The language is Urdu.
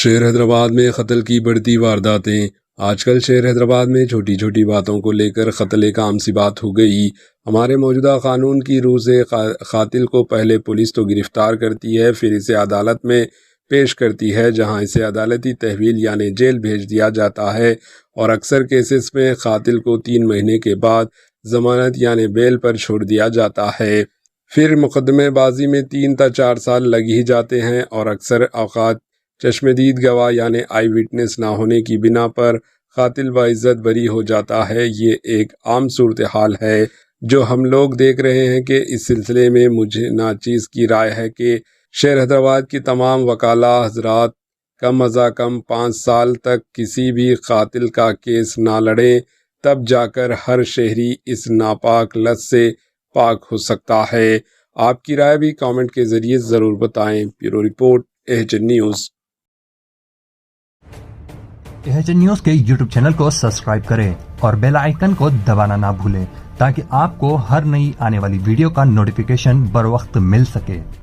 شہر حیدرآباد میں قتل کی بڑھتی وارداتیں۔ آج کل شہر حیدرآباد میں چھوٹی چھوٹی باتوں کو لے کر قتل ایک عام سی بات ہو گئی۔ ہمارے موجودہ قانون کی روح سے قاتل کو پہلے پولیس تو گرفتار کرتی ہے، پھر اسے عدالت میں پیش کرتی ہے، جہاں اسے عدالتی تحویل یعنی جیل بھیج دیا جاتا ہے، اور اکثر کیسز میں قاتل کو 3 مہینے کے بعد ضمانت یعنی بیل پر چھوڑ دیا جاتا ہے۔ پھر مقدمے بازی میں 3 تا 4 سال لگ ہی جاتے ہیں، اور اکثر اوقات چشمدید گواہ یعنی آئی وٹنس نہ ہونے کی بنا پر قاتل باعزت بری ہو جاتا ہے۔ یہ ایک عام صورتحال ہے جو ہم لوگ دیکھ رہے ہیں کہ اس سلسلے میں مجھے ناچیز کی رائے ہے کہ شہر حیدرآباد کی تمام وکلاء حضرات کم از کم 5 سال تک کسی بھی قاتل کا کیس نہ لڑیں، تب جا کر ہر شہری اس ناپاک لت سے پاک ہو سکتا ہے۔ آپ کی رائے بھی کامنٹ کے ذریعے ضرور بتائیں۔ Bureau report AHN news. AHN news کے یوٹیوب چینل کو سبسکرائب کریں اور بیل آئیکن کو دبانا نہ بھولیں تاکہ آپ کو ہر نئی آنے والی ویڈیو کا نوٹیفیکیشن بر وقت مل سکے۔